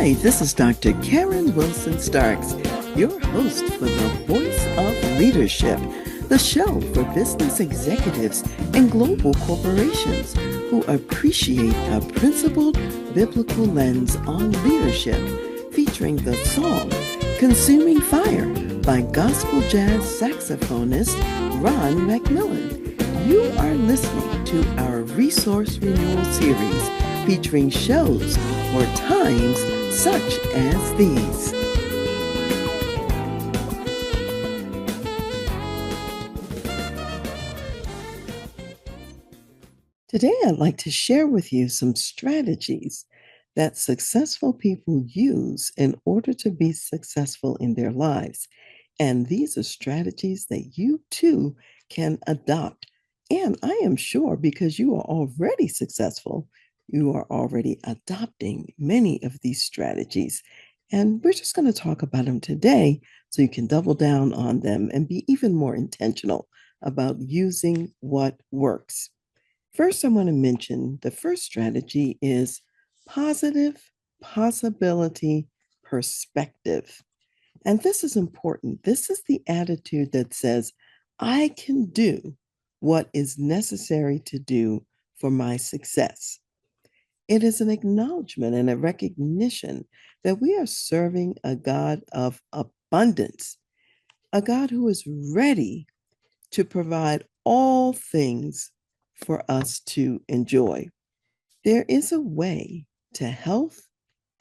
Hi, this is Dr. Karen Wilson Starks, your host for the Voice of Leadership, the show for business executives and global corporations who appreciate a principled biblical lens on leadership, featuring the song Consuming Fire by gospel jazz saxophonist Ron McMillan. You are listening to our Resource Renewal Series featuring shows for times such as these. Today, I'd like to share with you some strategies that successful people use in order to be successful in their lives. And these are strategies that you too can adopt. And I am sure because you are already successful, you are already adopting many of these strategies. And we're just going to talk about them today so you can double down on them and be even more intentional about using what works. First, I want to mention the first strategy is positive possibility perspective. And this is important. This is the attitude that says, I can do what is necessary to do for my success. It is an acknowledgement and a recognition that we are serving a God of abundance, a God who is ready to provide all things for us to enjoy. There is a way to health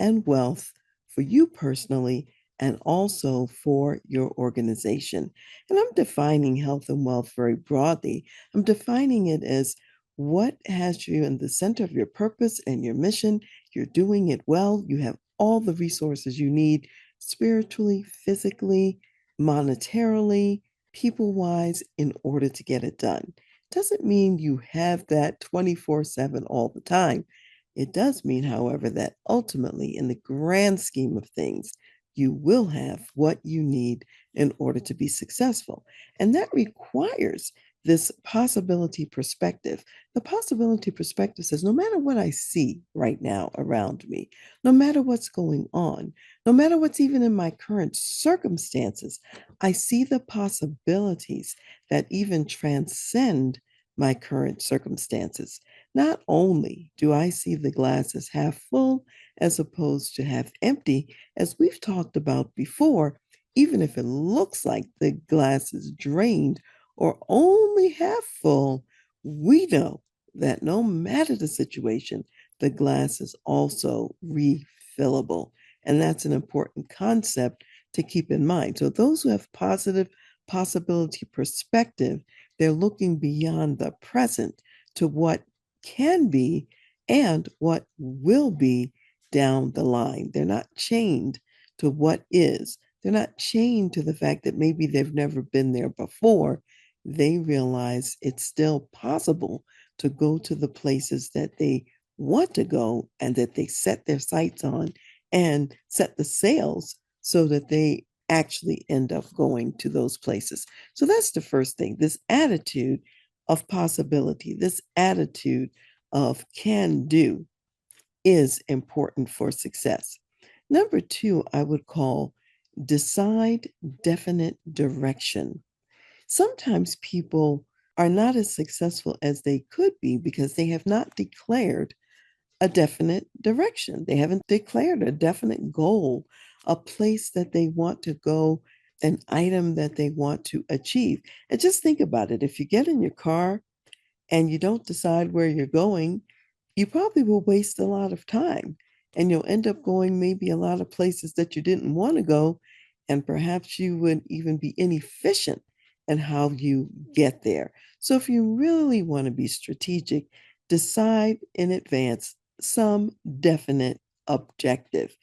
and wealth for you personally and also for your organization. And I'm defining health and wealth very broadly. I'm defining it as what has you in the center of your purpose and your mission. You're doing it well. You have all the resources you need spiritually, physically, monetarily, people wise in order to get it done. Doesn't mean you have that 24/7 all the time. It does mean, however, that ultimately, in the grand scheme of things, you will have what you need in order to be successful. And that requires this possibility perspective. The possibility perspective says no matter what I see right now around me, no matter what's going on, no matter what's even in my current circumstances, I see the possibilities that even transcend my current circumstances. Not only do I see the glass as half full as opposed to half empty, as we've talked about before, even if it looks like the glass is drained or only half full, we know that no matter the situation, the glass is also refillable. And that's an important concept to keep in mind. So, those who have positive possibility perspective, they're looking beyond the present to what can be and what will be down the line. They're not chained to what is. They're not chained to the fact that maybe they've never been there before. They realize it's still possible to go to the places that they want to go and that they set their sights on and set the sails so that they actually end up going to those places. So that's the first thing, this attitude of possibility, this attitude of can do is important for success. Number two, I would call decide definite direction. Sometimes people are not as successful as they could be because they have not declared a definite direction. They haven't declared a definite goal, a place that they want to go, an item that they want to achieve. And just think about it. If you get in your car and you don't decide where you're going, you probably will waste a lot of time and you'll end up going maybe a lot of places that you didn't want to go. And perhaps you wouldn't even be inefficient in how you get there. So if you really want to be strategic, decide in advance some definite objective.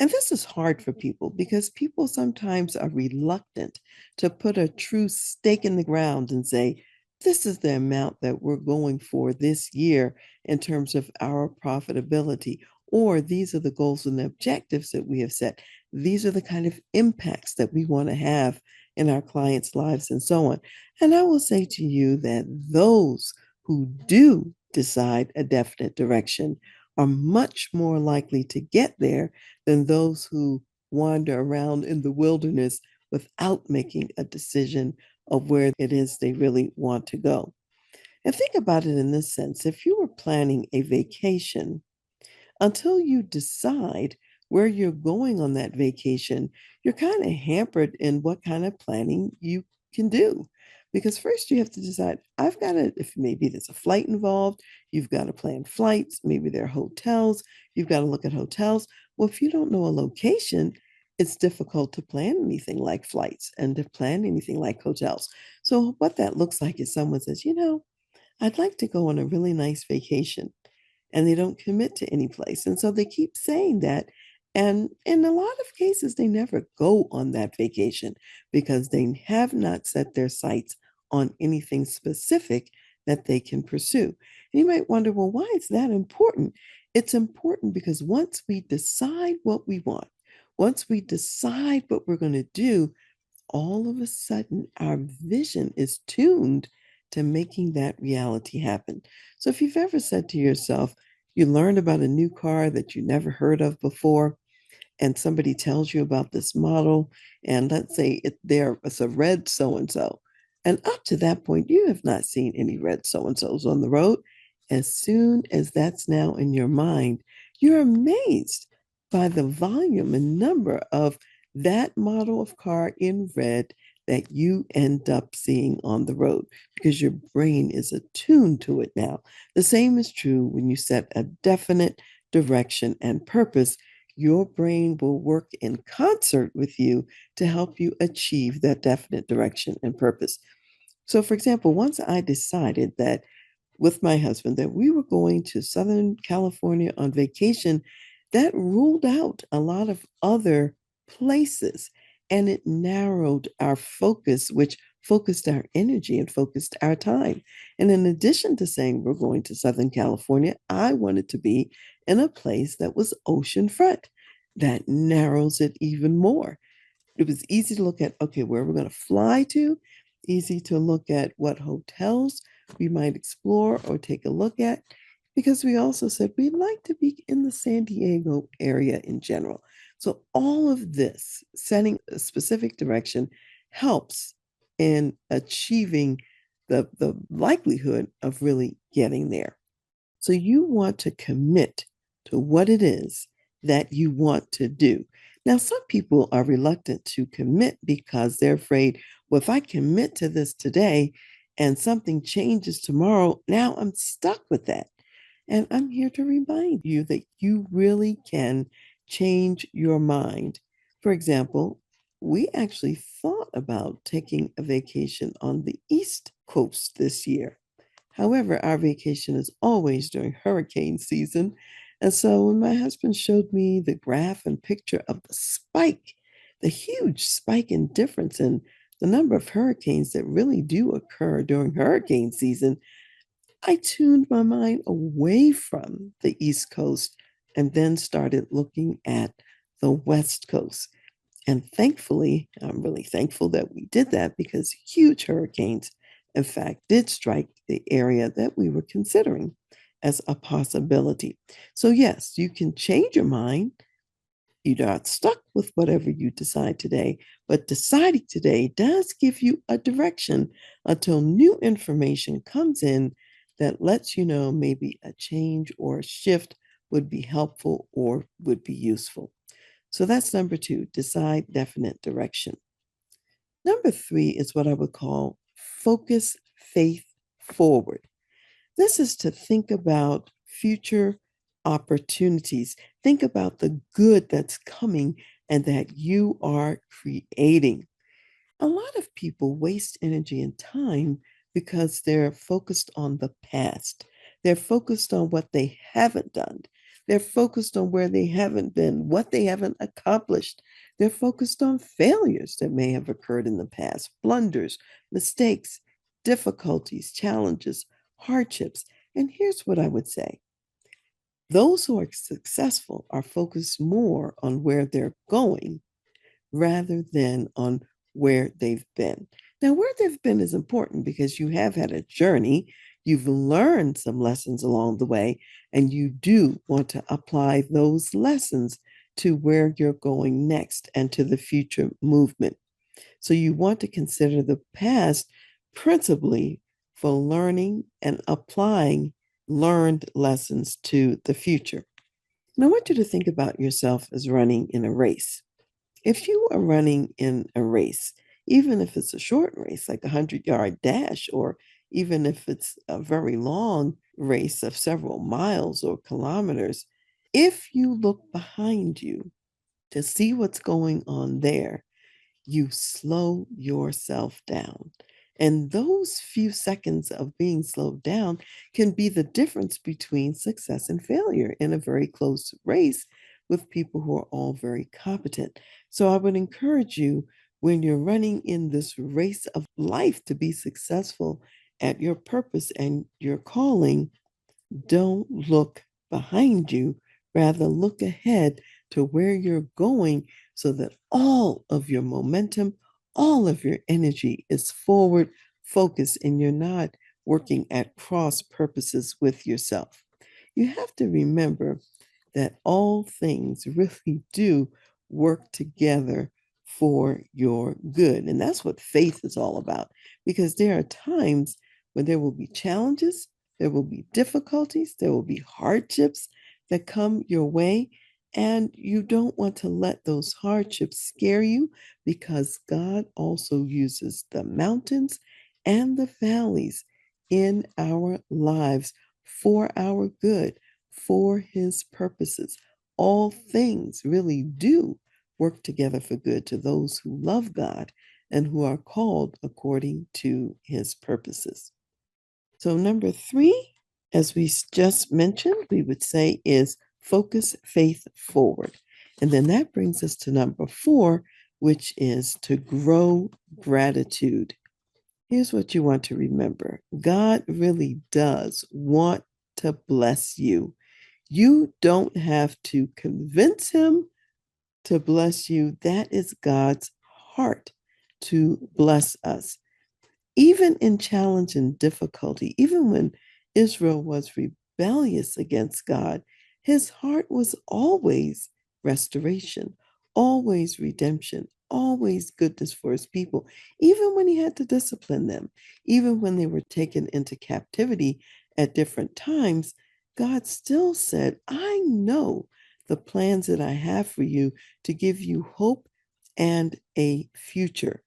And this is hard for people because people sometimes are reluctant to put a true stake in the ground and say, this is the amount that we're going for this year in terms of our profitability, or these are the goals and the objectives that we have set. These are the kind of impacts that we want to have in our clients' lives and so on. And I will say to you that those who do decide a definite direction are much more likely to get there than those who wander around in the wilderness without making a decision of where it is they really want to go. And think about it in this sense: if you were planning a vacation, until you decide where you're going on that vacation, you're kind of hampered in what kind of planning you can do. Because first you have to decide, I've got to, if maybe there's a flight involved, you've got to plan flights, maybe there are hotels, you've got to look at hotels. Well, if you don't know a location, it's difficult to plan anything like flights and to plan anything like hotels. So, what that looks like is someone says, I'd like to go on a really nice vacation, and they don't commit to any place. And so they keep saying that. And in a lot of cases, they never go on that vacation because they have not set their sights on anything specific that they can pursue. And you might wonder, well, why is that important? It's important because once we decide what we want, once we decide what we're going to do, all of a sudden our vision is tuned to making that reality happen. So if you've ever said to yourself, you learned about a new car that you never heard of before, and somebody tells you about this model, and let's say it's a red so and so, and up to that point, you have not seen any red so and so's on the road. As soon as that's now in your mind, you're amazed by the volume and number of that model of car in red that you end up seeing on the road because your brain is attuned to it now. The same is true when you set a definite direction and purpose. Your brain will work in concert with you to help you achieve that definite direction and purpose. So, for example, once I decided that with my husband that we were going to Southern California on vacation, that ruled out a lot of other places, and it narrowed our focus, which focused our energy and focused our time. And in addition to saying we're going to Southern California, I wanted to be in a place that was oceanfront. That narrows it even more. It was easy to look at, okay, where we're going to fly to, easy to look at what hotels we might explore or take a look at, because we also said we'd like to be in the San Diego area in general. So, all of this, setting a specific direction, helps in achieving the likelihood of really getting there. So you want to commit to what it is that you want to do. Now, some people are reluctant to commit because they're afraid, well, if I commit to this today and something changes tomorrow, now I'm stuck with that. And I'm here to remind you that you really can change your mind. For example, we actually thought about taking a vacation on the East Coast this year. However, our vacation is always during hurricane season. And so when my husband showed me the graph and picture of the spike, the huge spike in difference in the number of hurricanes that really do occur during hurricane season, I tuned my mind away from the East Coast and then started looking at the West Coast. And thankfully, I'm really thankful that we did that because huge hurricanes, in fact, did strike the area that we were considering as a possibility. So, yes, you can change your mind. You're not stuck with whatever you decide today, but deciding today does give you a direction until new information comes in that lets you know maybe a change or a shift would be helpful or would be useful. So that's number two, decide definite direction. Number three is what I would call focus faith forward. This is to think about future opportunities. Think about the good that's coming and that you are creating. A lot of people waste energy and time because they're focused on the past. They're focused on what they haven't done. They're focused on where they haven't been, what they haven't accomplished. They're focused on failures that may have occurred in the past, blunders, mistakes, difficulties, challenges, hardships. And here's what I would say: those who are successful are focused more on where they're going rather than on where they've been. Now, where they've been is important because you have had a journey. You've learned some lessons along the way, and you do want to apply those lessons to where you're going next and to the future movement. So you want to consider the past principally for learning and applying learned lessons to the future. And I want you to think about yourself as running in a race. If you are running in a race, even if it's a short race, like a 100-yard dash, or even if it's a very long race of several miles or kilometers, if you look behind you to see what's going on there, you slow yourself down. And those few seconds of being slowed down can be the difference between success and failure in a very close race with people who are all very competent. So I would encourage you when you're running in this race of life to be successful at your purpose and your calling, don't look behind you, rather, look ahead to where you're going so that all of your momentum, all of your energy is forward focused and you're not working at cross purposes with yourself. You have to remember that all things really do work together for your good. And that's what faith is all about, because there are times when there will be challenges, there will be difficulties, there will be hardships that come your way. And you don't want to let those hardships scare you, because God also uses the mountains and the valleys in our lives for our good, for his purposes. All things really do work together for good to those who love God and who are called according to his purposes. So, number three, as we just mentioned, we would say is focus faith forward. And then that brings us to number four, which is to grow gratitude. Here's what you want to remember: God really does want to bless you. You don't have to convince him to bless you. That is God's heart to bless us. Even in challenge and difficulty, even when Israel was rebellious against God, his heart was always restoration, always redemption, always goodness for his people, even when he had to discipline them, even when they were taken into captivity at different times. God still said, I know the plans that I have for you to give you hope and a future.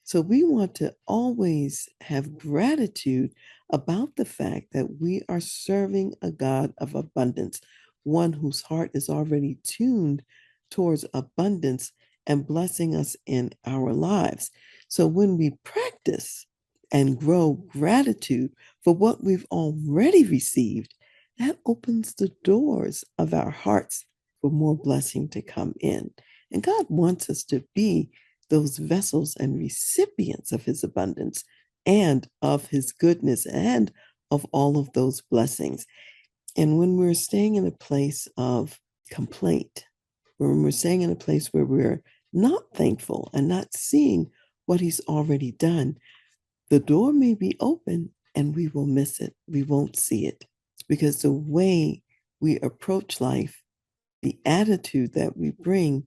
So we want to always have gratitude about the fact that we are serving a God of abundance, one whose heart is already tuned towards abundance and blessing us in our lives. So when we practice and grow gratitude for what we've already received, that opens the doors of our hearts for more blessing to come in. And God wants us to be those vessels and recipients of his abundance and of his goodness and of all of those blessings. And when we're staying in a place of complaint, when we're staying in a place where we're not thankful and not seeing what he's already done, the door may be open and we will miss it. We won't see it, because the way we approach life, the attitude that we bring,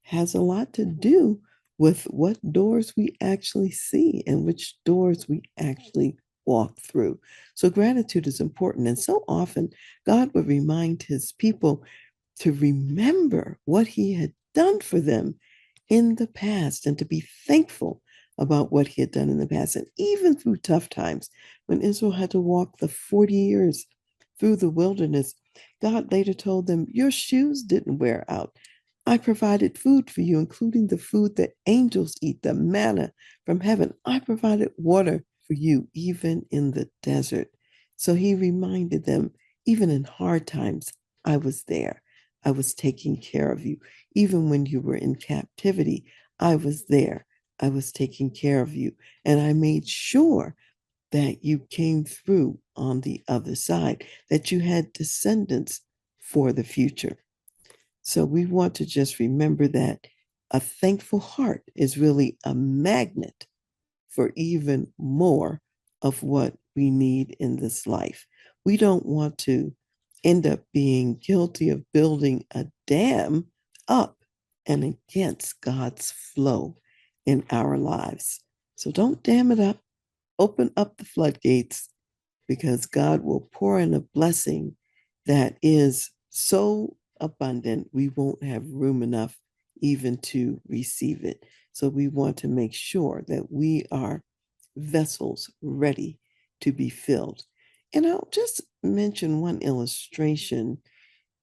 has a lot to do with what doors we actually see and which doors we actually walk through. So, gratitude is important. And so often, God would remind his people to remember what he had done for them in the past and to be thankful about what he had done in the past. And even through tough times, when Israel had to walk the 40 years through the wilderness, God later told them, your shoes didn't wear out. I provided food for you, including the food that angels eat, the manna from heaven. I provided water for you, even in the desert. So he reminded them, even in hard times, I was there. I was taking care of you. Even when you were in captivity, I was there. I was taking care of you. And I made sure that you came through on the other side, that you had descendants for the future. So we want to just remember that a thankful heart is really a magnet for even more of what we need in this life. We don't want to end up being guilty of building a dam up and against God's flow in our lives. So don't dam it up. Open up the floodgates because God will pour in a blessing that is so abundant, we won't have room enough even to receive it. So we want to make sure that we are vessels ready to be filled. And I'll just mention one illustration.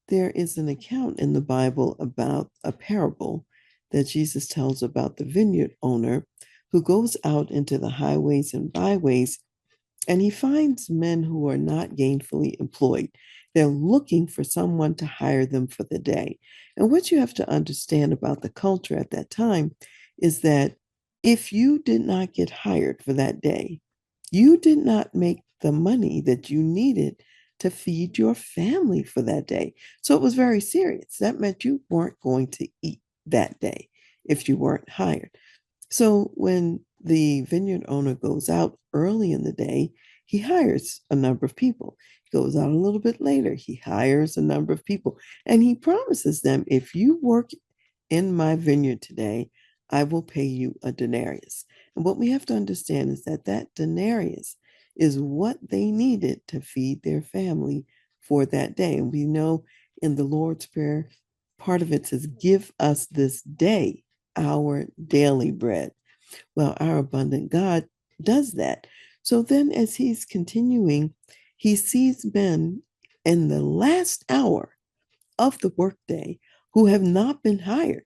There is an account in the Bible about a parable that Jesus tells about the vineyard owner who goes out into the highways and byways and he finds men who are not gainfully employed. They're looking for someone to hire them for the day. And what you have to understand about the culture at that time is that if you did not get hired for that day, you did not make the money that you needed to feed your family for that day. So it was very serious. That meant you weren't going to eat that day if you weren't hired. So when the vineyard owner goes out early in the day, he hires a number of people. He goes out a little bit later, he hires a number of people, and he promises them, if you work in my vineyard today, I will pay you a denarius. And what we have to understand is that that denarius is what they needed to feed their family for that day. And we know in the Lord's Prayer, part of it says, give us this day our daily bread. Well, our abundant God does that. So then, as he's continuing, he sees men in the last hour of the workday who have not been hired.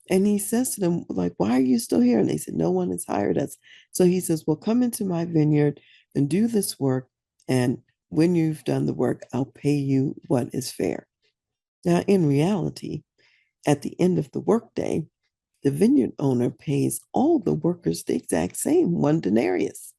And he says to them, like, why are you still here? And they said, no one has hired us. So he says, well, come into my vineyard and do this work. And when you've done the work, I'll pay you what is fair. Now, in reality, at the end of the workday, the vineyard owner pays all the workers the exact same, one denarius.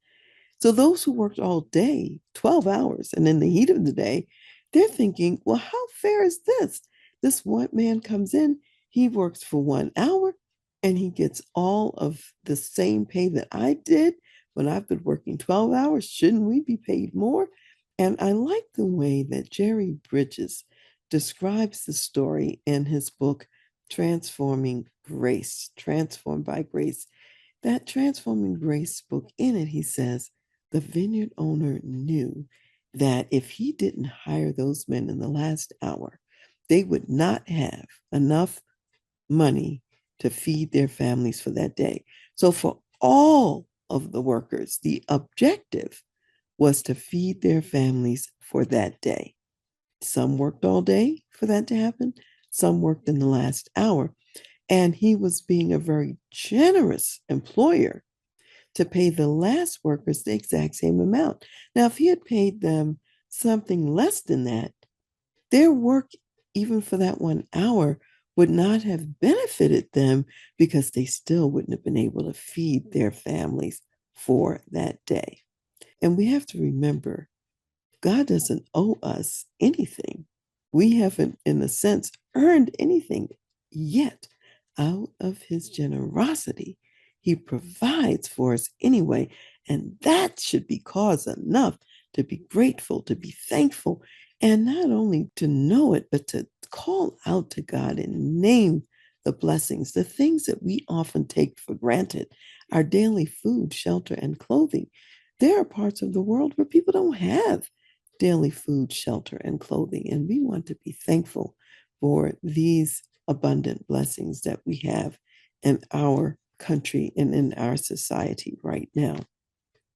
So those who worked all day, 12 hours, and in the heat of the day, they're thinking, well, how fair is this? This one man comes in, he works for 1 hour, and he gets all of the same pay that I did when I've been working 12 hours. Shouldn't we be paid more? And I like the way that Jerry Bridges describes the story in his book, Transforming Grace, Transformed by Grace. That Transforming Grace book, in it, he says, the vineyard owner knew that if he didn't hire those men in the last hour, they would not have enough money to feed their families for that day. So, for all of the workers, the objective was to feed their families for that day. Some worked all day for that to happen, some worked in the last hour. And he was being a very generous employer to pay the last workers the exact same amount. Now, if he had paid them something less than that, their work, even for that 1 hour, would not have benefited them because they still wouldn't have been able to feed their families for that day. And we have to remember, God doesn't owe us anything. We haven't, in a sense, earned anything yet. Out of his generosity, he provides for us anyway. And that should be cause enough to be grateful, to be thankful, and not only to know it, but to call out to God and name the blessings, the things that we often take for granted, our daily food, shelter, and clothing. There are parts of the world where people don't have daily food, shelter, and clothing. And we want to be thankful for these abundant blessings that we have in our country and in our society right now.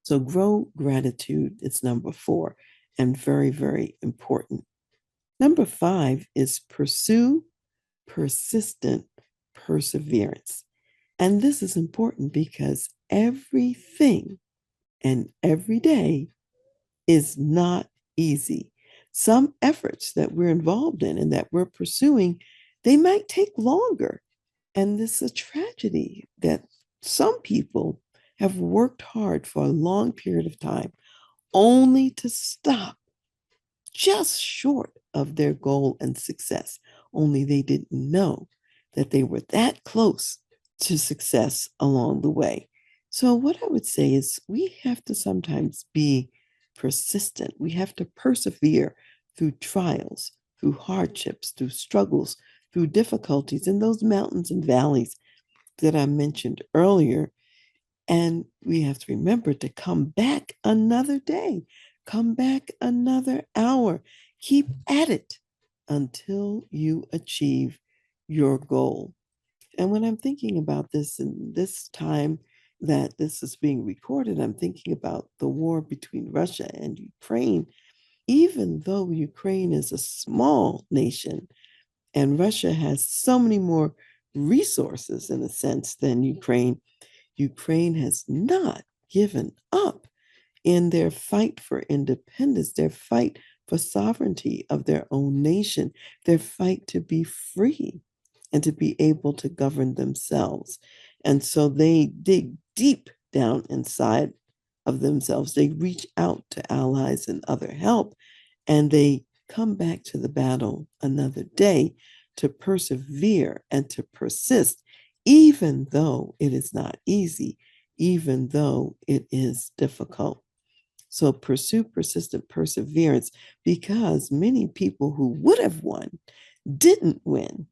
So, grow gratitude is number 4 and very, very important. Number 5 is pursue persistent perseverance. And this is important because everything and every day is not easy. Some efforts that we're involved in and that we're pursuing, they might take longer. And this is a tragedy that some people have worked hard for a long period of time only to stop just short of their goal and success. Only they didn't know that they were that close to success along the way. So, what I would say is we have to sometimes be persistent. We have to persevere through trials, through hardships, through struggles, through difficulties in those mountains and valleys that I mentioned earlier. And we have to remember to come back another day, come back another hour. Keep at it until you achieve your goal. And when I'm thinking about this in this time that this is being recorded, I'm thinking about the war between Russia and Ukraine. Even though Ukraine is a small nation and Russia has so many more resources in a sense than Ukraine, Ukraine has not given up in their fight for independence, their fight for sovereignty of their own nation, their fight to be free and to be able to govern themselves. And so they dig deep down inside of themselves. They reach out to allies and other help, and they come back to the battle another day to persevere and to persist, even though it is not easy, even though it is difficult. So pursue persistent perseverance because many people who would have won didn't win.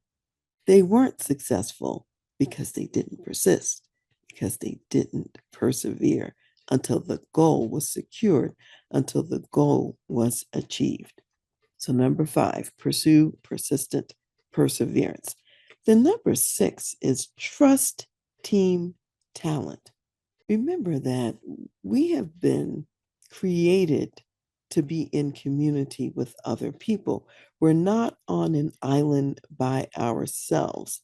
They weren't successful because they didn't persist, because they didn't persevere until the goal was secured, until the goal was achieved. So, number 5, pursue persistent perseverance. Then, number 6 is trust team talent. Remember that we have been created to be in community with other people. We're not on an island by ourselves.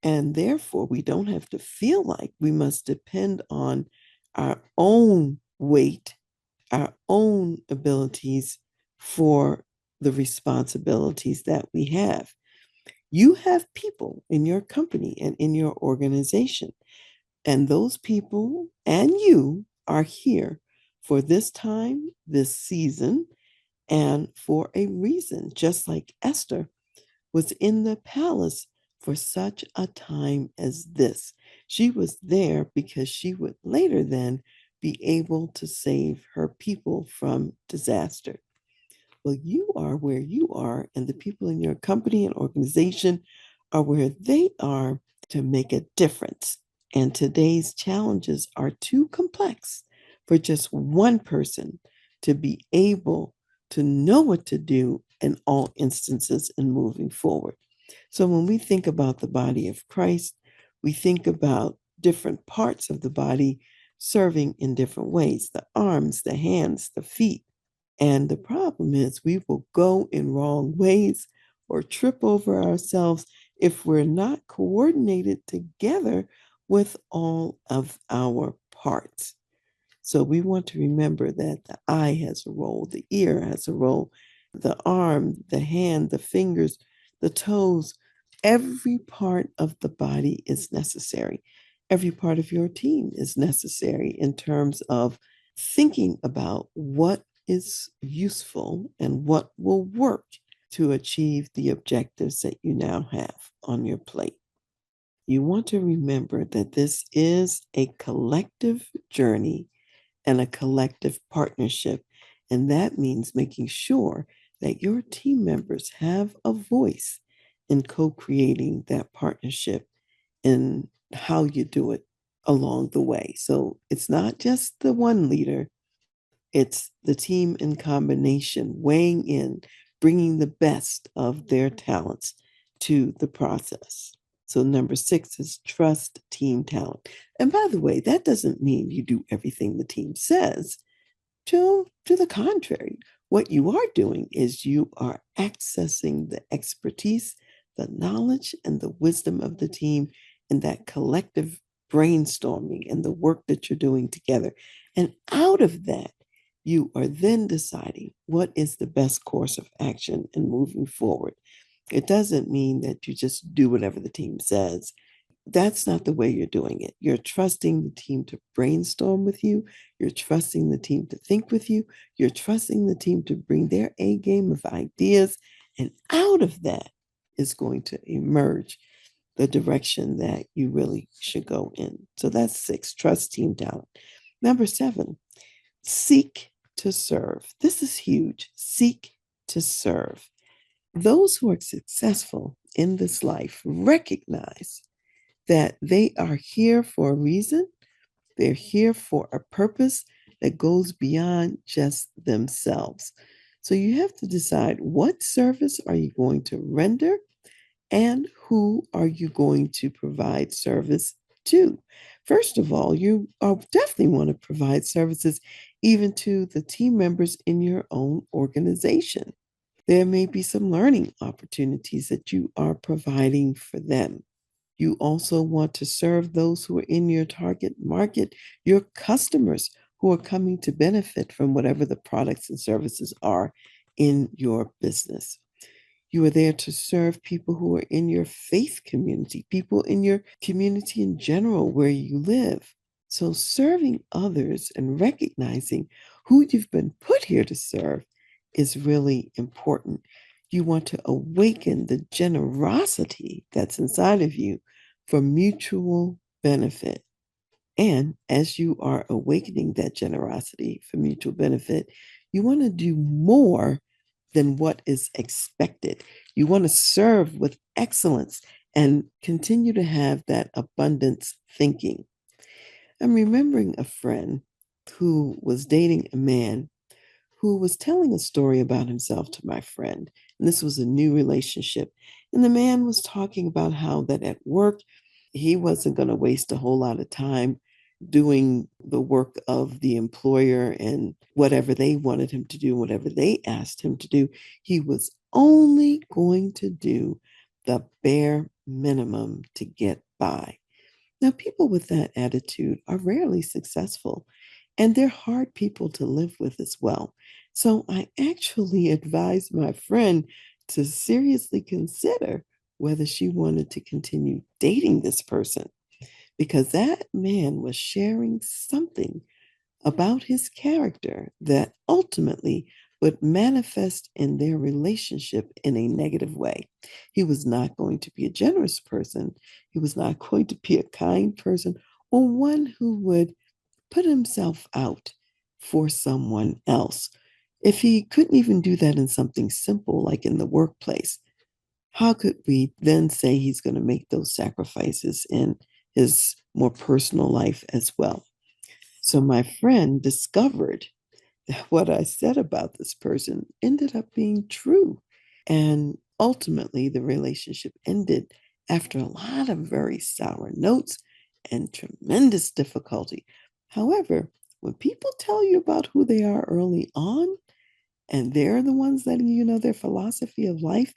And therefore, we don't have to feel like we must depend on our own weight, our own abilities for the responsibilities that we have. You have people in your company and in your organization, and those people and you are here for this time, this season, and for a reason, just like Esther was in the palace for such a time as this. She was there because she would later then be able to save her people from disaster. Well, you are where you are, and the people in your company and organization are where they are to make a difference. And today's challenges are too complex for just one person to be able to know what to do in all instances in moving forward. So when we think about the body of Christ, we think about different parts of the body serving in different ways: the arms, the hands, the feet. And the problem is, we will go in wrong ways or trip over ourselves if we're not coordinated together with all of our parts. So we want to remember that the eye has a role, the ear has a role, the arm, the hand, the fingers, the toes. Every part of the body is necessary. Every part of your team is necessary in terms of thinking about what is useful and what will work to achieve the objectives that you now have on your plate. You want to remember that this is a collective journey and a collective partnership. And that means making sure that your team members have a voice in co creating that partnership and how you do it along the way. So it's not just the one leader, it's the team in combination, weighing in, bringing the best of their talents to the process. So, number 6 is trust team talent. And by the way, that doesn't mean you do everything the team says. To the contrary, what you are doing is you are accessing the expertise, the knowledge, and the wisdom of the team in that collective brainstorming and the work that you're doing together. And out of that, you are then deciding what is the best course of action and moving forward. It doesn't mean that you just do whatever the team says. That's not the way you're doing it. You're trusting the team to brainstorm with you. You're trusting the team to think with you. You're trusting the team to bring their A game of ideas. And out of that is going to emerge the direction that you really should go in. So that's 6, trust team talent. Number 7, seek to serve. This is huge. Seek to serve. Those who are successful in this life recognize that they are here for a reason. They're here for a purpose that goes beyond just themselves. So you have to decide, what service are you going to render, and who are you going to provide service to? First of all, you definitely want to provide services even to the team members in your own organization. There may be some learning opportunities that you are providing for them. You also want to serve those who are in your target market, your customers who are coming to benefit from whatever the products and services are in your business. You are there to serve people who are in your faith community, people in your community in general where you live. So, serving others and recognizing who you've been put here to serve is really important. You want to awaken the generosity that's inside of you for mutual benefit. And as you are awakening that generosity for mutual benefit, you want to do more than what is expected. You want to serve with excellence and continue to have that abundance thinking. I'm remembering a friend who was dating a man who was telling a story about himself to my friend. And this was a new relationship. And the man was talking about how that at work, he wasn't going to waste a whole lot of time doing the work of the employer and whatever they wanted him to do, whatever they asked him to do. He was only going to do the bare minimum to get by. Now, people with that attitude are rarely successful, and they're hard people to live with as well. So, I actually advised my friend to seriously consider whether she wanted to continue dating this person, because that man was sharing something about his character that ultimately would manifest in their relationship in a negative way. He was not going to be a generous person. He was not going to be a kind person, or one who would put himself out for someone else. If he couldn't even do that in something simple like in the workplace, how could we then say he's going to make those sacrifices in his more personal life as well? So my friend discovered that what I said about this person ended up being true. And ultimately, the relationship ended after a lot of very sour notes and tremendous difficulty. However, when people tell you about who they are early on, and they're the ones letting you know their philosophy of life,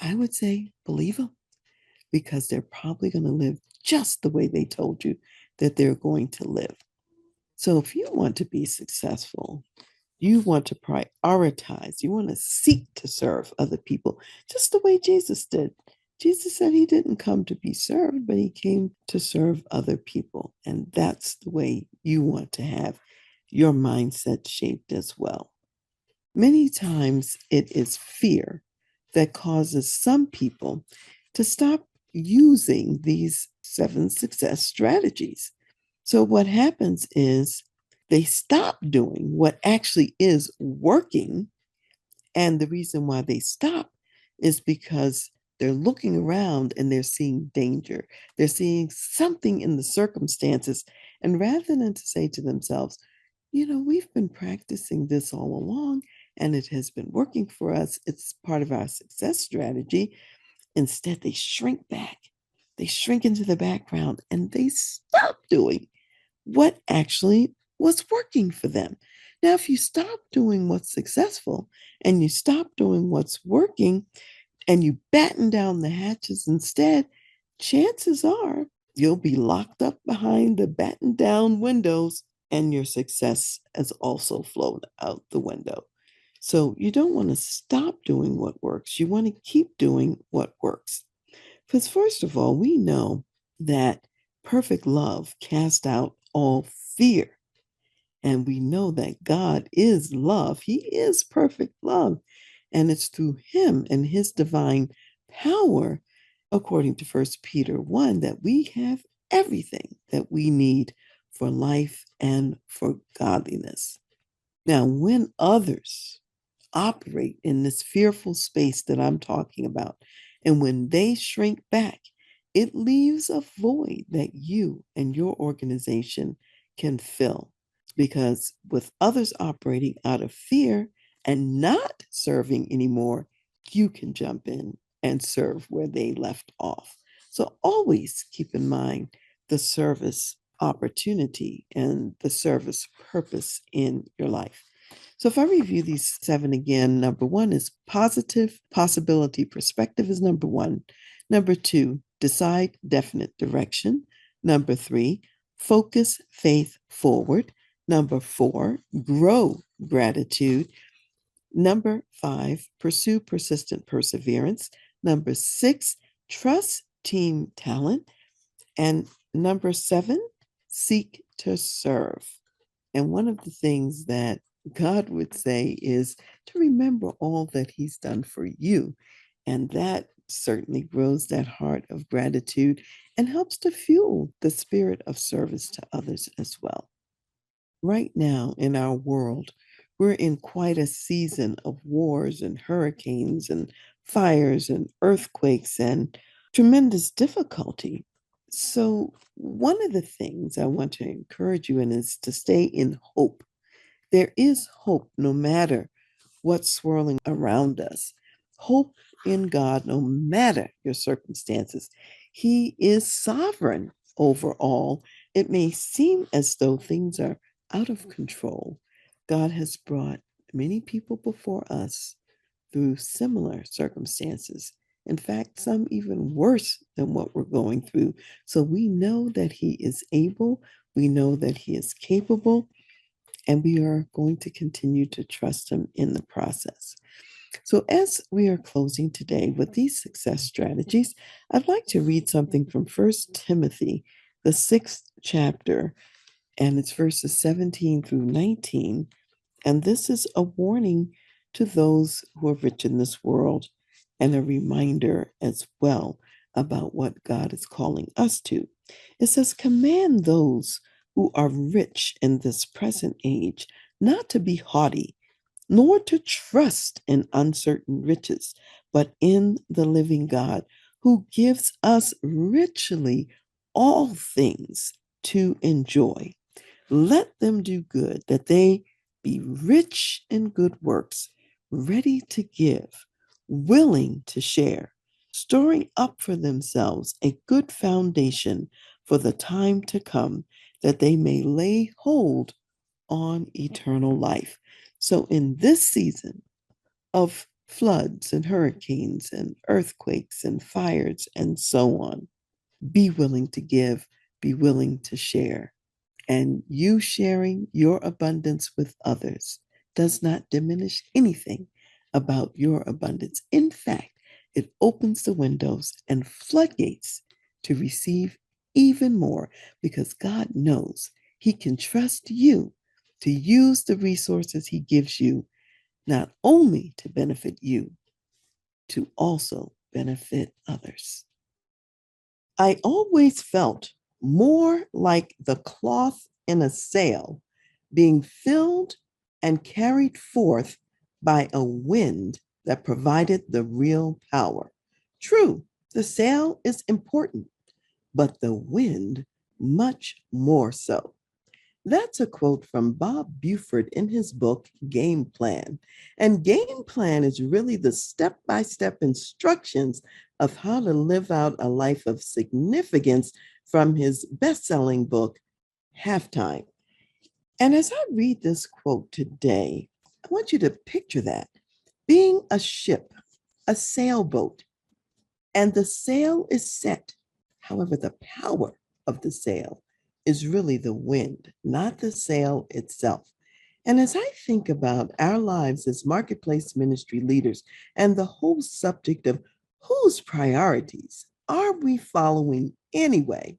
I would say believe them, because they're probably going to live just the way they told you that they're going to live. So if you want to be successful, you want to prioritize, you want to seek to serve other people, just the way Jesus did. Jesus said he didn't come to be served, but he came to serve other people. And that's the way you want to have your mindset shaped as well. Many times it is fear that causes some people to stop using these 7 success strategies. So, what happens is they stop doing what actually is working. And the reason why they stop is because they're looking around and they're seeing danger. They're seeing something in the circumstances. And rather than to say to themselves, we've been practicing this all along and it has been working for us, it's part of our success strategy. Instead, they shrink back, they shrink into the background, and they stop doing what actually was working for them. Now, if you stop doing what's successful and you stop doing what's working and you batten down the hatches instead, chances are you'll be locked up behind the battened down windows and your success has also flown out the window. So you don't want to stop doing what works. You want to keep doing what works. Because, first of all, we know that perfect love casts out all fear. And we know that God is love. He is perfect love. And it's through him and his divine power, according to First Peter 1, that we have everything that we need for life and for godliness. Now, when others operate in this fearful space that I'm talking about, and when they shrink back, it leaves a void that you and your organization can fill. Because with others operating out of fear and not serving anymore, you can jump in and serve where they left off. So always keep in mind the service opportunity and the service purpose in your life. So if I review these seven again, number one is positive possibility. Perspective is number one. Number two, decide definite direction. Number three, focus faith forward. Number four, grow gratitude. Number five, pursue persistent perseverance. Number six, trust team talent. And number seven, seek to serve. And one of the things that God would say is to remember all that He's done for you. And that certainly grows that heart of gratitude and helps to fuel the spirit of service to others as well. Right now in our world, we're in quite a season of wars and hurricanes and fires and earthquakes and tremendous difficulty. So, one of the things I want to encourage you in is to stay in hope. There is hope no matter what's swirling around us. Hope in God no matter your circumstances. He is sovereign over all. It may seem as though things are out of control. God has brought many people before us through similar circumstances. In fact, some even worse than what we're going through. So we know that He is able, we know that He is capable, and we are going to continue to trust Him in the process. So, as we are closing today with these success strategies, I'd like to read something from First Timothy, the sixth chapter, and it's verses 17 through 19. And this is a warning to those who are rich in this world and a reminder as well about what God is calling us to. It says, command those who are rich in this present age not to be haughty, nor to trust in uncertain riches, but in the living God who gives us richly all things to enjoy. Let them do good, that they be rich in good works, ready to give, willing to share, storing up for themselves a good foundation for the time to come, that they may lay hold on eternal life. So, in this season of floods and hurricanes and earthquakes and fires and so on, be willing to give, be willing to share. And you sharing your abundance with others does not diminish anything about your abundance. In fact, it opens the windows and floodgates to receive even more because God knows He can trust you to use the resources He gives you not only to benefit you, to also benefit others. I always felt more like the cloth in a sail being filled and carried forth by a wind that provided the real power. True, the sail is important, but the wind much more so. That's a quote from Bob Buford in his book, Game Plan. And Game Plan is really the step by step instructions of how to live out a life of significance from his best selling book, Halftime. And as I read this quote today, I want you to picture that being a ship, a sailboat, and the sail is set. However, the power of the sail is really the wind, not the sail itself. And as I think about our lives as marketplace ministry leaders and the whole subject of whose priorities are we following anyway,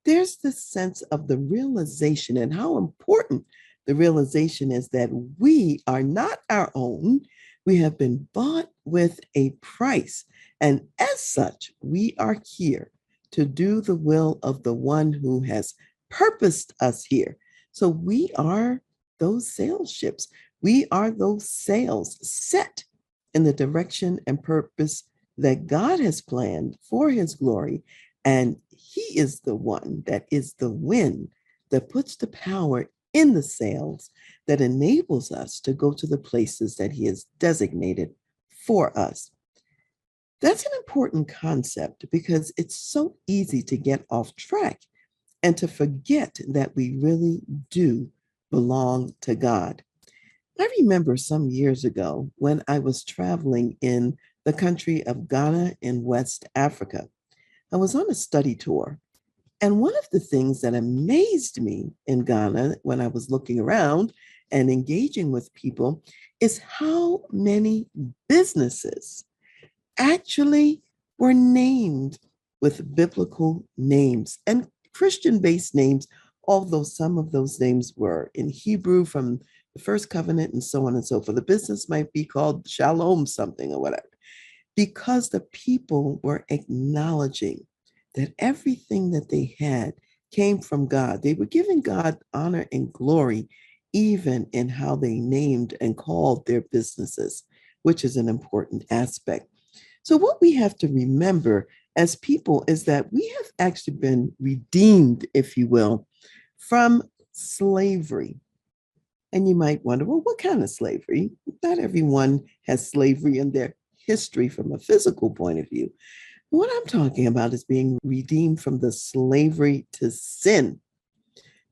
there's this sense of the realization and how important the realization is that we are not our own. We have been bought with a price. And as such, we are here to do the will of the one who has purposed us here. So we are those sail ships. We are those sails set in the direction and purpose that God has planned for his glory. And he is the one that is the wind that puts the power in the sails that enables us to go to the places that he has designated for us. That's an important concept because it's so easy to get off track and to forget that we really do belong to God. I remember some years ago when I was traveling in the country of Ghana in West Africa. I was on a study tour. And one of the things that amazed me in Ghana when I was looking around and engaging with people is how many businesses actually were named with biblical names and Christian based names, although some of those names were in Hebrew from the first covenant and so on and so forth. The business might be called Shalom something or whatever, because the people were acknowledging that everything that they had came from God. They were giving God honor and glory, even in how they named and called their businesses, which is an important aspect. So, what we have to remember as people is that we have actually been redeemed, if you will, from slavery. And you might wonder, well, what kind of slavery? Not everyone has slavery in their history from a physical point of view. What I'm talking about is being redeemed from the slavery to sin.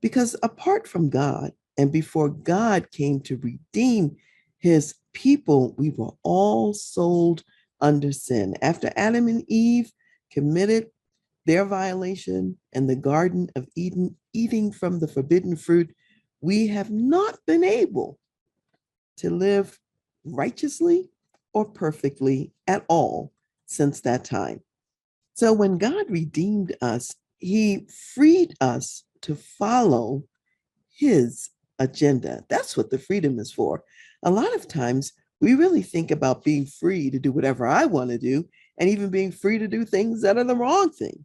Because apart from God, and before God came to redeem his people, we were all sold under sin. After Adam and Eve committed their violation in the Garden of Eden, eating from the forbidden fruit, we have not been able to live righteously or perfectly at all since that time. So when God redeemed us, he freed us to follow his agenda. That's what the freedom is for. A lot of times we really think about being free to do whatever I want to do and even being free to do things that are the wrong thing.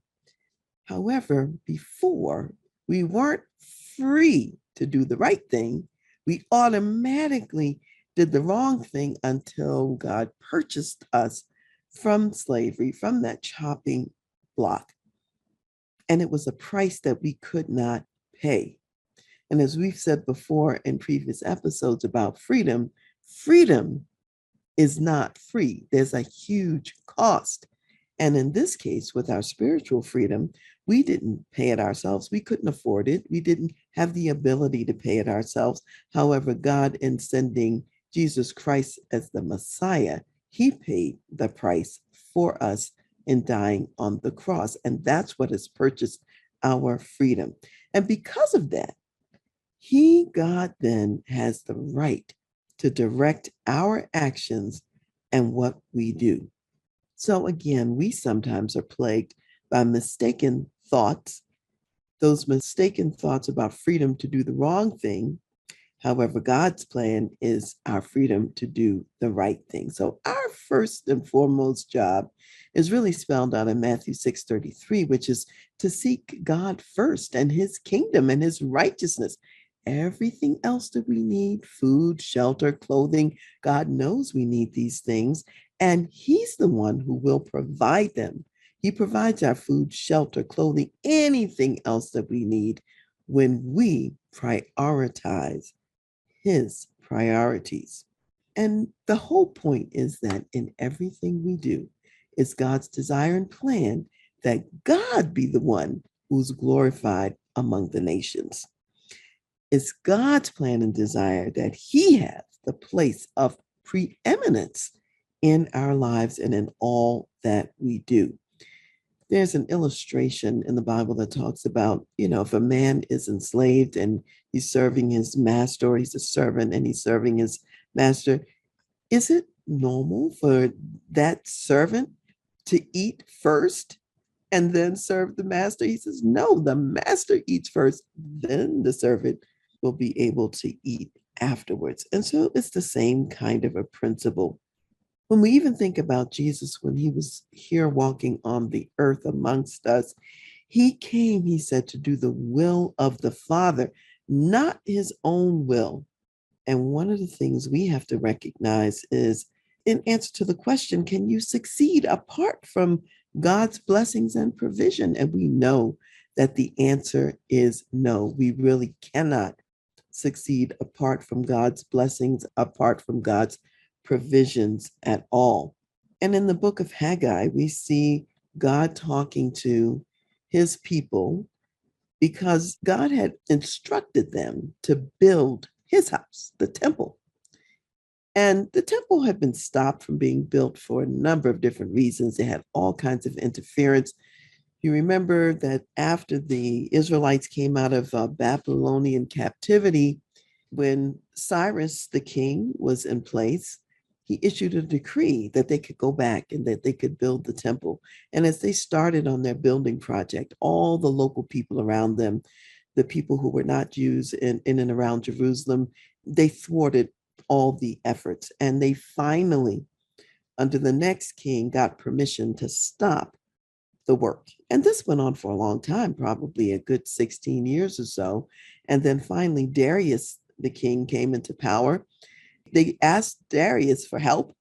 However, before we weren't free to do the right thing, we automatically did the wrong thing until God purchased us from slavery, from that chopping block. And it was a price that we could not pay. And as we've said before in previous episodes about freedom, freedom is not free. There's a huge cost. And in this case, with our spiritual freedom, we didn't pay it ourselves. We couldn't afford it. We didn't have the ability to pay it ourselves. However, God, in sending Jesus Christ as the Messiah, he paid the price for us in dying on the cross. And that's what has purchased our freedom. And because of that, he, God, then has the right to direct our actions and what we do. So again, we sometimes are plagued by mistaken thoughts, those mistaken thoughts about freedom to do the wrong thing. However, God's plan is our freedom to do the right thing. So our first and foremost job is really spelled out in Matthew 6:33, which is to seek God first and his kingdom and his righteousness. Everything else that we need, food, shelter, clothing, God knows we need these things, and he's the one who will provide them. He provides our food, shelter, clothing, anything else that we need when we prioritize his priorities. And the whole point is that in everything we do, it's God's desire and plan that God be the one who's glorified among the nations. It's God's plan and desire that he have the place of preeminence in our lives and in all that we do. There's an illustration in the Bible that talks about, if a man is enslaved and he's serving his master, or he's a servant and he's serving his master, is it normal for that servant to eat first and then serve the master? He says, no, the master eats first, then the servant will be able to eat afterwards. And so it's the same kind of a principle. When we even think about Jesus, when he was here walking on the earth amongst us, he came, he said, to do the will of the Father, not his own will. And one of the things we have to recognize is, in answer to the question, can you succeed apart from God's blessings and provision? And we know that the answer is no. We really cannot succeed apart from God's blessings, apart from God's provisions at all. And in the book of Haggai, we see God talking to his people because God had instructed them to build his house, the temple. And the temple had been stopped from being built for a number of different reasons. It had all kinds of interference. You remember that after the Israelites came out of Babylonian captivity, when Cyrus the king was in place, he issued a decree that they could go back and that they could build the temple. And as they started on their building project, all the local people around them, the people who were not Jews in and around Jerusalem, they thwarted all the efforts. And they finally, under the next king, got permission to stop the work. And this went on for a long time, probably a good 16 years or so. And then finally, Darius, the king, came into power. They asked Darius for help.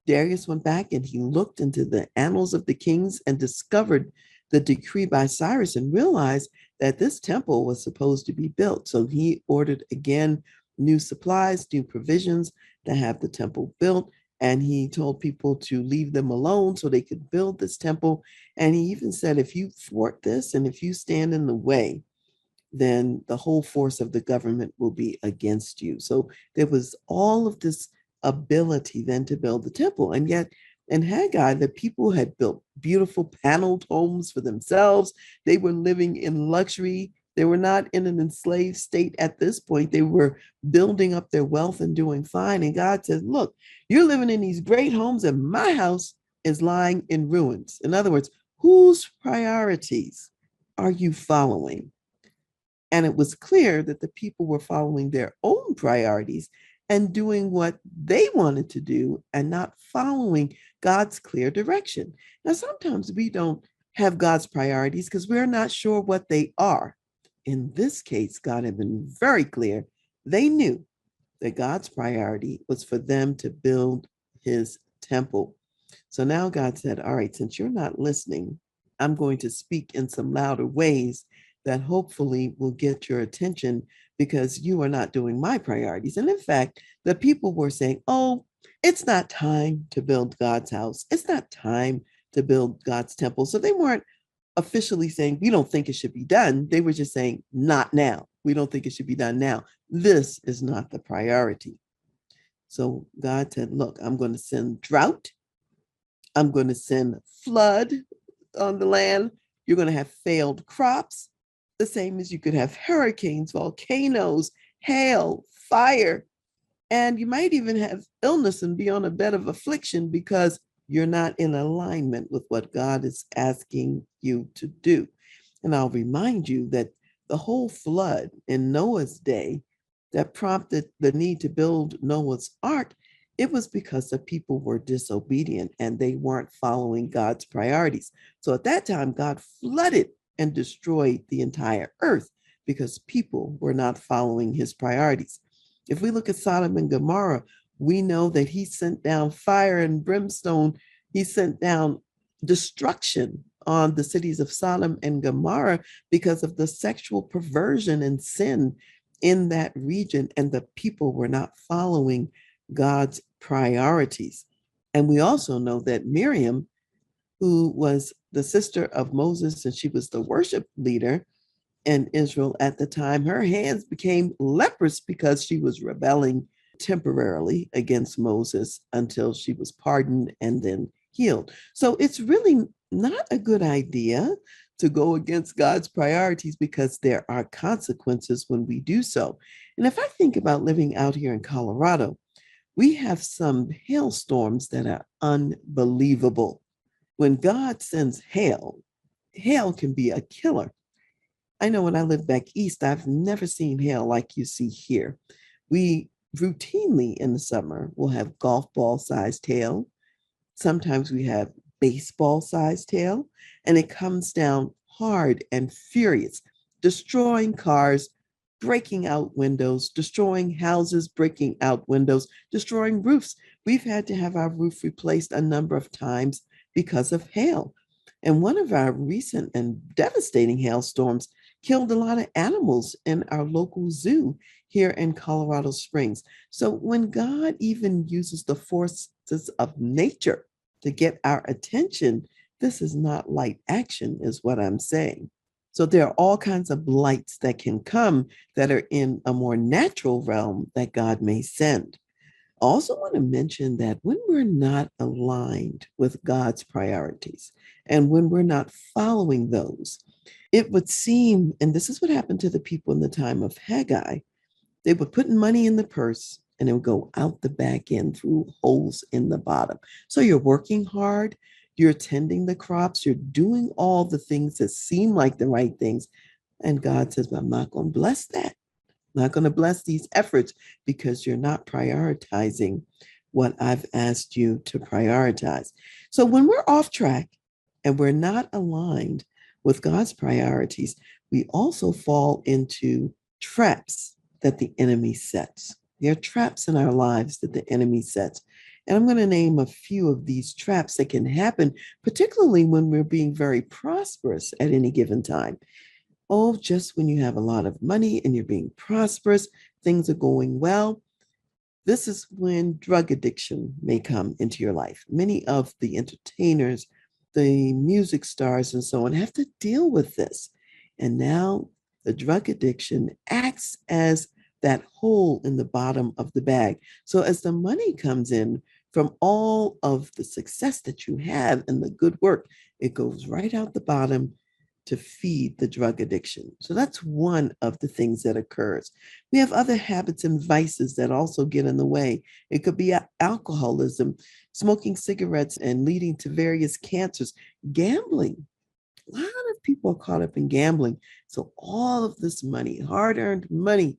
Darius went back and he looked into the annals of the kings and discovered the decree by Cyrus and realized that this temple was supposed to be built. So he ordered again new supplies, new provisions to have the temple built. And he told people to leave them alone so they could build this temple. And he even said, if you thwart this and if you stand in the way, then the whole force of the government will be against you. So there was all of this ability then to build the temple. And yet in Haggai, the people had built beautiful paneled homes for themselves. They were living in luxury. They were not in an enslaved state at this point. They were building up their wealth and doing fine. And God says, look, you're living in these great homes, and my house is lying in ruins. In other words, whose priorities are you following? And it was clear that the people were following their own priorities and doing what they wanted to do and not following God's clear direction. Now, sometimes we don't have God's priorities because we're not sure what they are. In this case, God had been very clear. They knew that God's priority was for them to build his temple. So now God said, all right, since you're not listening, I'm going to speak in some louder ways that hopefully will get your attention because you are not doing my priorities. And in fact, the people were saying, oh, it's not time to build God's house. It's not time to build God's temple. So they weren't officially saying, we don't think it should be done. They were just saying, not now. We don't think it should be done now. This is not the priority. So God said, look, I'm going to send drought. I'm going to send flood on the land. You're going to have failed crops, the same as you could have hurricanes, volcanoes, hail, fire, and you might even have illness and be on a bed of affliction because you're not in alignment with what God is asking you to do. And I'll remind you that the whole flood in Noah's day that prompted the need to build Noah's ark, it was because the people were disobedient and they weren't following God's priorities. So at that time, God flooded and destroyed the entire earth because people were not following his priorities. If we look at Sodom and Gomorrah, we know that he sent down fire and brimstone. He sent down destruction on the cities of Sodom and Gomorrah because of the sexual perversion and sin in that region, and the people were not following God's priorities. And we also know that Miriam, who was the sister of Moses, and she was the worship leader in Israel at the time, her hands became leprous because she was rebelling temporarily against Moses until she was pardoned and then healed. So it's really not a good idea to go against God's priorities because there are consequences when we do so. And if I think about living out here in Colorado, we have some hailstorms that are unbelievable. When God sends hail, hail can be a killer. I know when I lived back east, I've never seen hail like you see here. We routinely in the summer will have golf ball sized hail. Sometimes we have baseball sized hail, and it comes down hard and furious, destroying cars, breaking out windows, destroying houses, breaking out windows, destroying roofs. We've had to have our roof replaced a number of times because of hail. And one of our recent and devastating hailstorms killed a lot of animals in our local zoo here in Colorado Springs. So when God even uses the forces of nature to get our attention, this is not light action, is what I'm saying. So there are all kinds of lights that can come that are in a more natural realm that God may send. I also want to mention that when we're not aligned with God's priorities and when we're not following those, it would seem, and this is what happened to the people in the time of Haggai, they would put money in the purse and it would go out the back end through holes in the bottom. So you're working hard, you're tending the crops, you're doing all the things that seem like the right things. And God says, well, I'm not going to bless that. I'm not going to bless these efforts because you're not prioritizing what I've asked you to prioritize. So when we're off track and we're not aligned with God's priorities, we also fall into traps that the enemy sets. There are traps in our lives that the enemy sets. And I'm going to name a few of these traps that can happen, particularly when we're being very prosperous at any given time. Oh, just when you have a lot of money and you're being prosperous, things are going well. This is when drug addiction may come into your life. Many of the entertainers, the music stars, and so on have to deal with this. And now the drug addiction acts as that hole in the bottom of the bag. So as the money comes in from all of the success that you have and the good work, it goes right out the bottom to feed the drug addiction. So that's one of the things that occurs. We have other habits and vices that also get in the way. It could be alcoholism, smoking cigarettes and leading to various cancers, gambling. A lot of people are caught up in gambling. So all of this money, hard-earned money,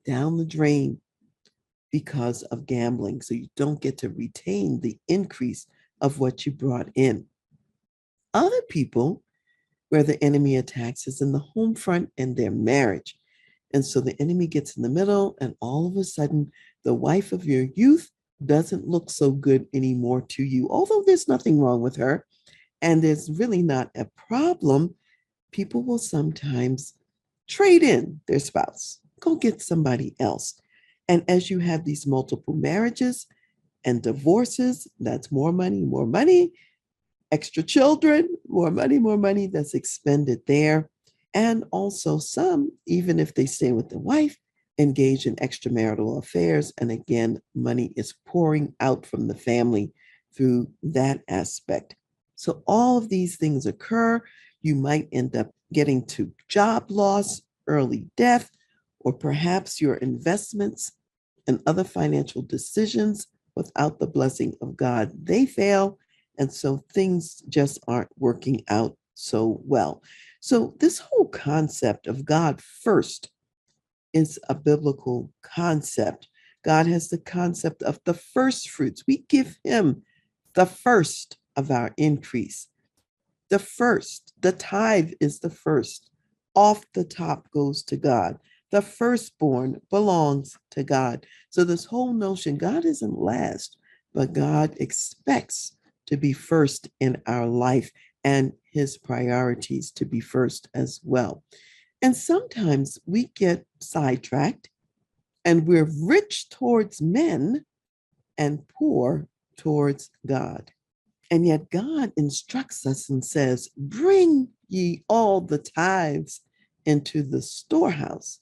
down the drain because of gambling. So you don't get to retain the increase of what you brought in. Other people where the enemy attacks is in the home front and their marriage. And so the enemy gets in the middle, and all of a sudden, the wife of your youth doesn't look so good anymore to you. Although there's nothing wrong with her, and there's really not a problem, people will sometimes trade in their spouse, go get somebody else. And as you have these multiple marriages and divorces, that's more money, extra children, more money that's expended there. And also, some, even if they stay with the wife, engage in extramarital affairs. And again, money is pouring out from the family through that aspect. So, all of these things occur. You might end up getting to job loss, early death, or perhaps your investments and other financial decisions without the blessing of God, they fail. And so things just aren't working out so well. So, this whole concept of God first is a biblical concept. God has the concept of the first fruits. We give Him the first of our increase. The first, the tithe is the first. Off the top goes to God. The firstborn belongs to God. So, this whole notion, God isn't last, but God expects to be first in our life and His priorities to be first as well. And sometimes we get sidetracked and we're rich towards men and poor towards God. And yet God instructs us and says, bring ye all the tithes into the storehouse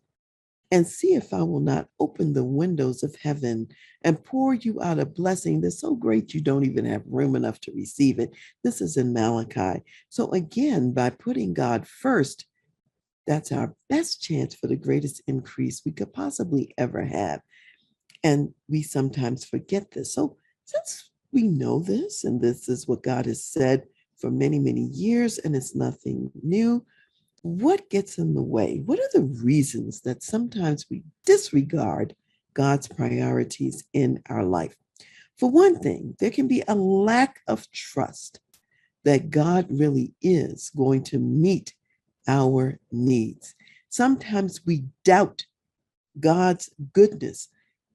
and see if I will not open the windows of heaven and pour you out a blessing that's so great you don't even have room enough to receive it. This is in Malachi. So again, by putting God first, that's our best chance for the greatest increase we could possibly ever have. And we sometimes forget this. So since we know this, and this is what God has said for many, many years, and it's nothing new, what gets in the way? What are the reasons that sometimes we disregard God's priorities in our life? For one thing, there can be a lack of trust that God really is going to meet our needs. Sometimes we doubt God's goodness.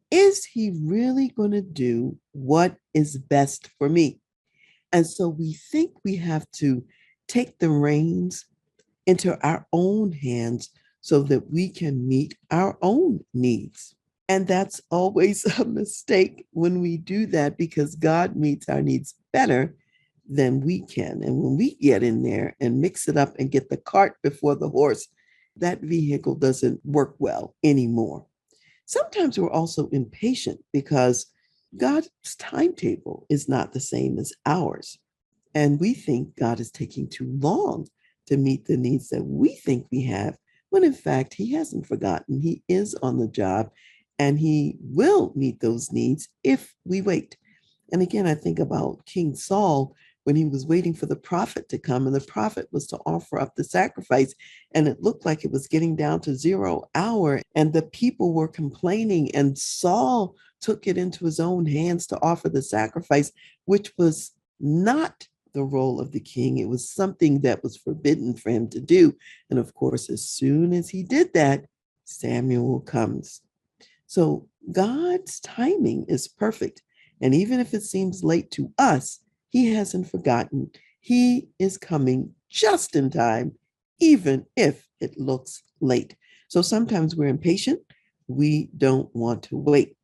Is he really going to do what is best for me? And so we think we have to take the reins into our own hands so that we can meet our own needs. And that's always a mistake when we do that because God meets our needs better than we can. And when we get in there and mix it up and get the cart before the horse, that vehicle doesn't work well anymore. Sometimes we're also impatient because God's timetable is not the same as ours. And we think God is taking too long to meet the needs that we think we have, when in fact, He hasn't forgotten. He is on the job and He will meet those needs if we wait. And again, I think about King Saul when he was waiting for the prophet to come, and the prophet was to offer up the sacrifice. And it looked like it was getting down to 0 hour, and the people were complaining. And Saul took it into his own hands to offer the sacrifice, which was not the role of the king. It was something that was forbidden for him to do. And of course, as soon as he did that, Samuel comes. So God's timing is perfect. And even if it seems late to us, He hasn't forgotten. He is coming just in time, even if it looks late. So sometimes we're impatient. We don't want to wait.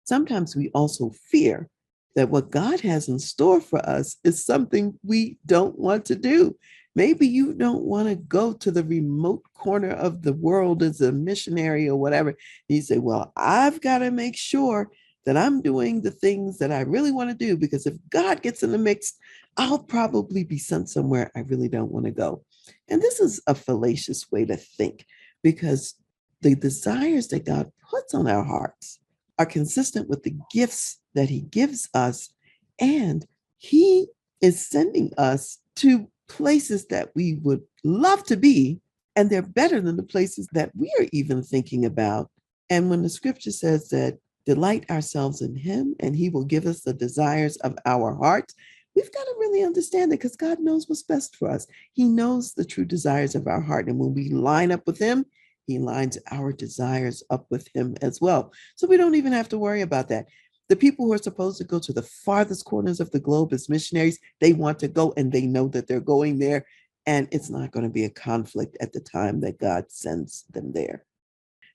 Sometimes we also fear that what God has in store for us is something we don't want to do. Maybe you don't want to go to the remote corner of the world as a missionary or whatever. You say, well, I've got to make sure that I'm doing the things that I really want to do, because if God gets in the mix, I'll probably be sent somewhere I really don't want to go. And this is a fallacious way to think, because the desires that God puts on our hearts are consistent with the gifts that He gives us. And He is sending us to places that we would love to be, and they're better than the places that we are even thinking about. And when the scripture says that delight ourselves in Him and He will give us the desires of our hearts, we've got to really understand it, because God knows what's best for us. He knows the true desires of our heart. And when we line up with Him, He lines our desires up with Him as well. So we don't even have to worry about that. The people who are supposed to go to the farthest corners of the globe as missionaries, they want to go and they know that they're going there. And it's not going to be a conflict at the time that God sends them there.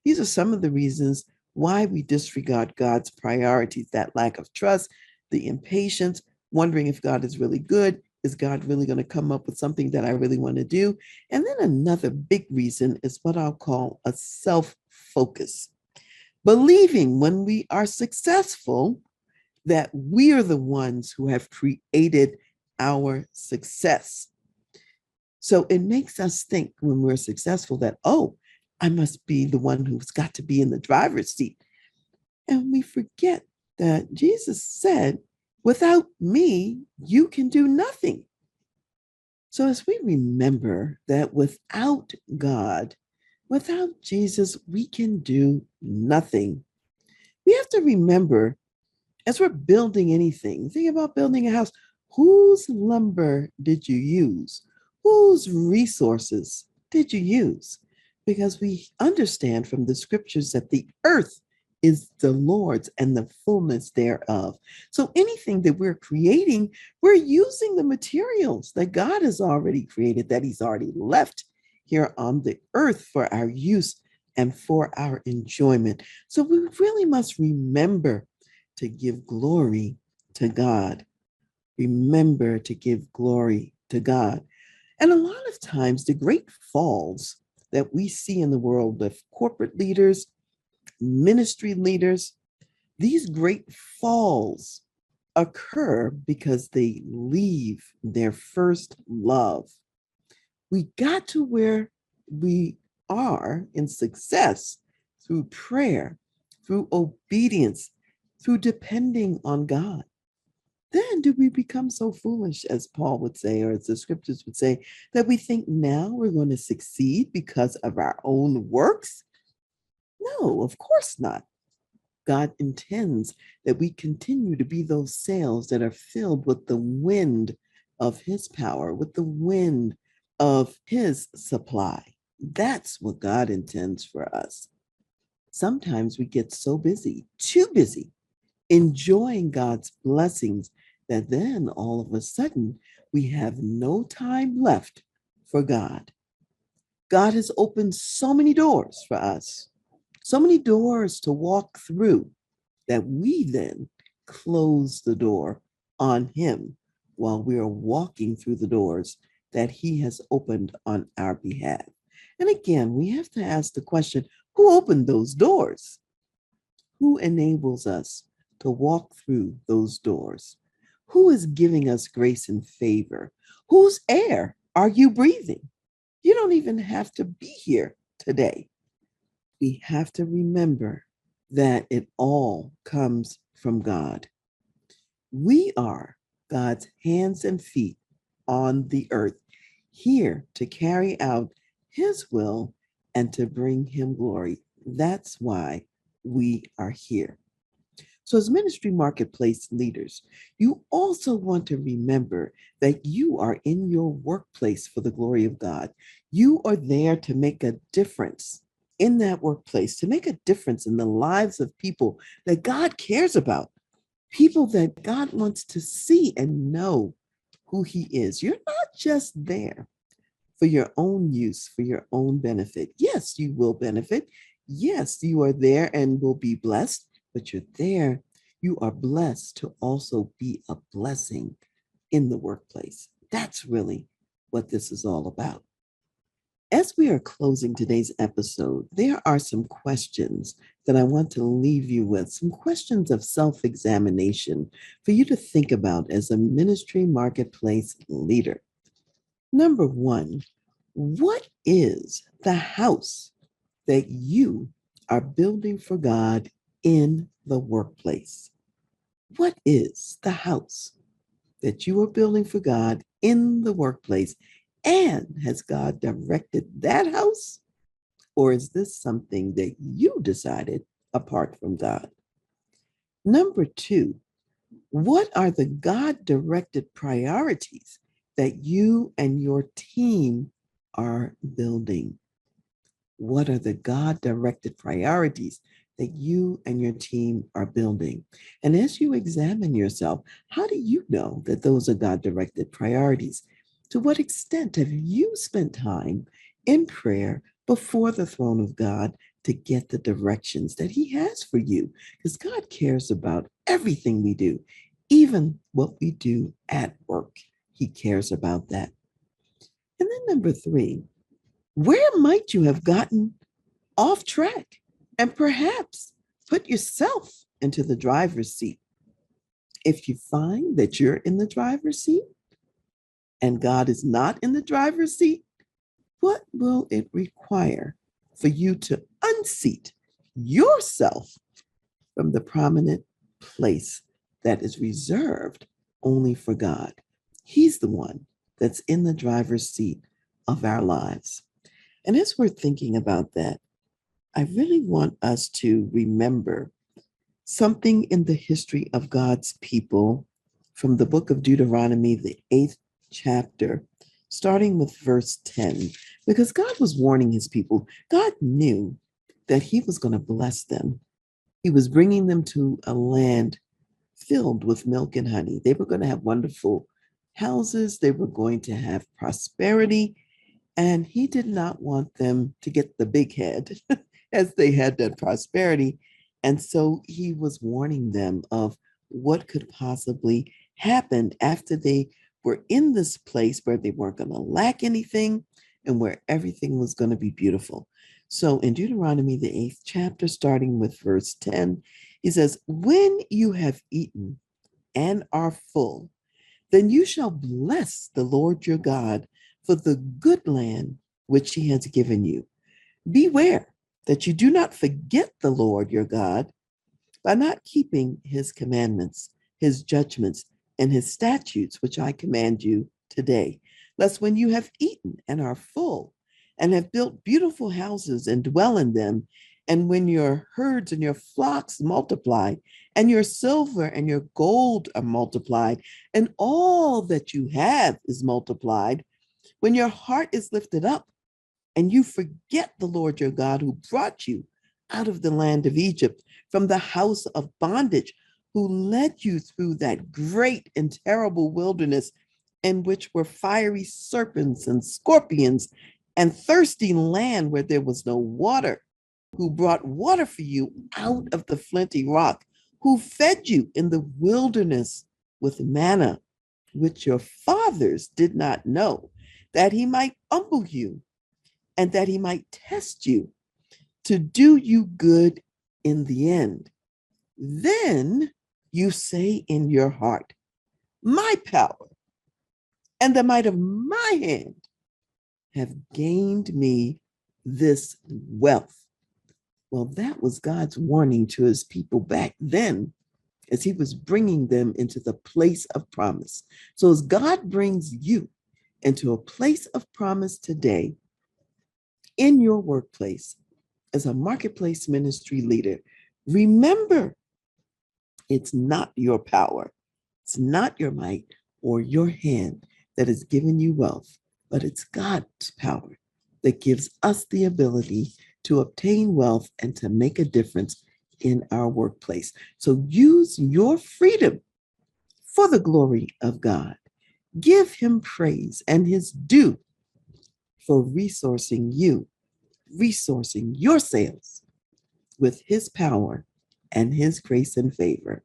These are some of the reasons why we disregard God's priorities: that lack of trust, the impatience, wondering if God is really good. Is God really going to come up with something that I really want to do? And then another big reason is what I'll call a self-focus. Believing when we are successful that we are the ones who have created our success. So it makes us think when we're successful that, oh, I must be the one who's got to be in the driver's seat. And we forget that Jesus said, without me, you can do nothing. So as we remember that without God, without Jesus, we can do nothing. We have to remember, as we're building anything, think about building a house. Whose lumber did you use? Whose resources did you use? Because we understand from the scriptures that the earth is the Lord's and the fullness thereof. So anything that we're creating, we're using the materials that God has already created, that He's already left here on the earth for our use and for our enjoyment. So we really must remember to give glory to God. Remember to give glory to God. And a lot of times, the great falls that we see in the world of corporate leaders, ministry leaders, these great falls occur because they leave their first love. We got to where we are in success through prayer, through obedience, through depending on God. Then do we become so foolish, as Paul would say, or as the scriptures would say, that we think now we're going to succeed because of our own works? No, of course not. God intends that we continue to be those sails that are filled with the wind of His power, with the wind of His supply. That's what God intends for us. Sometimes we get so busy, too busy, enjoying God's blessings that then all of a sudden we have no time left for God. God has opened so many doors for us, so many doors to walk through that we then close the door on Him while we are walking through the doors that He has opened on our behalf. And again, we have to ask the question, who opened those doors? Who enables us to walk through those doors? Who is giving us grace and favor? Whose air are you breathing? You don't even have to be here today. We have to remember that it all comes from God. We are God's hands and feet on the earth, here to carry out His will and to bring Him glory. That's why we are here. So, as ministry marketplace leaders, you also want to remember that you are in your workplace for the glory of God. You are there to make a difference in that workplace, to make a difference in the lives of people that God cares about, people that God wants to see and know who He is. You're not just there for your own use, for your own benefit. Yes, you will benefit. Yes, you are there and will be blessed, but you're there. You are blessed to also be a blessing in the workplace. That's really what this is all about. As we are closing today's episode, there are some questions that I want to leave you with, some questions of self examination for you to think about as a ministry marketplace leader. Number one, what is the house that you are building for God in the workplace? What is the house that you are building for God in the workplace? And has God directed that house? Or is this something that you decided apart from God? Number two, what are the God directed priorities that you and your team are building? What are the God directed priorities that you and your team are building? And as you examine yourself, how do you know that those are God directed priorities? To what extent have you spent time in prayer before the throne of God to get the directions that He has for you? Because God cares about everything we do, even what we do at work. He cares about that. And then number three, where might you have gotten off track and perhaps put yourself into the driver's seat? If you find that you're in the driver's seat and God is not in the driver's seat, what will it require for you to unseat yourself from the prominent place that is reserved only for God? He's the one that's in the driver's seat of our lives. And as we're thinking about that, I really want us to remember something in the history of God's people from the book of Deuteronomy, the 8th chapter, starting with verse 10, because God was warning His people. God knew that He was going to bless them. He was bringing them to a land filled with milk and honey. They were going to have wonderful houses, they were going to have prosperity, and He did not want them to get the big head as they had that prosperity. And so He was warning them of what could possibly happen after they were in this place where they weren't going to lack anything and where everything was going to be beautiful. So in Deuteronomy, the 8th chapter, starting with verse 10, He says, "When you have eaten and are full, then you shall bless the Lord your God for the good land which He has given you. Beware that you do not forget the Lord your God by not keeping His commandments, His judgments, and His statutes, which I command you today, lest when you have eaten and are full, and have built beautiful houses and dwell in them, and when your herds and your flocks multiply, and your silver and your gold are multiplied, and all that you have is multiplied, when your heart is lifted up, and you forget the Lord your God who brought you out of the land of Egypt, from the house of bondage, who led you through that great and terrible wilderness in which were fiery serpents and scorpions and thirsty land where there was no water, who brought water for you out of the flinty rock, who fed you in the wilderness with manna, which your fathers did not know, that he might humble you and that he might test you to do you good in the end. Then you say in your heart, my power and the might of my hand have gained me this wealth. Well, that was God's warning to his people back then as he was bringing them into the place of promise. So as God brings you into a place of promise today in your workplace as a marketplace ministry leader, remember, it's not your power, it's not your might or your hand that has given you wealth, but it's God's power that gives us the ability to obtain wealth and to make a difference in our workplace. So use your freedom for the glory of God. Give him praise and his due for resourcing you, resourcing your sales with his power and his grace and favor.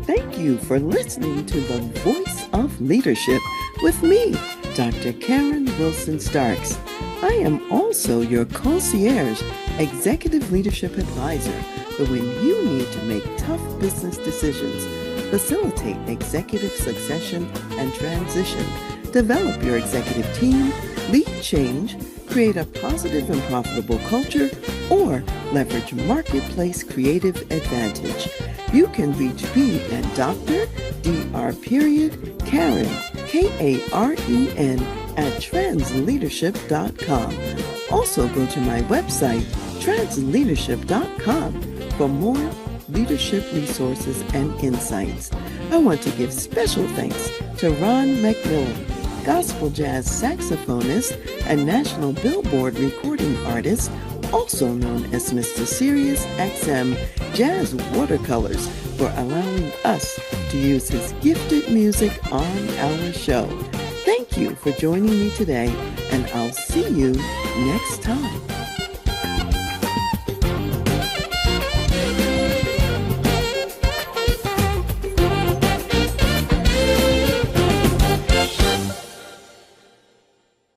Thank you for listening to The Voice of Leadership with me, Dr. Karen Wilson Starks. I am also your concierge executive leadership advisor for when you need to make tough business decisions, facilitate executive succession and transition, develop your executive team, lead change, create a positive and profitable culture, or leverage marketplace creative advantage. You can reach me at Dr. Karen, Karen, at transleadership.com. Also go to my website, transleadership.com, for more leadership resources and insights. I want to give special thanks to Ron McMillan, gospel jazz saxophonist and national Billboard recording artist, also known as Mr. Sirius XM Jazz Watercolors, for allowing us to use his gifted music on our show. Thank you for joining me today, and I'll see you next time.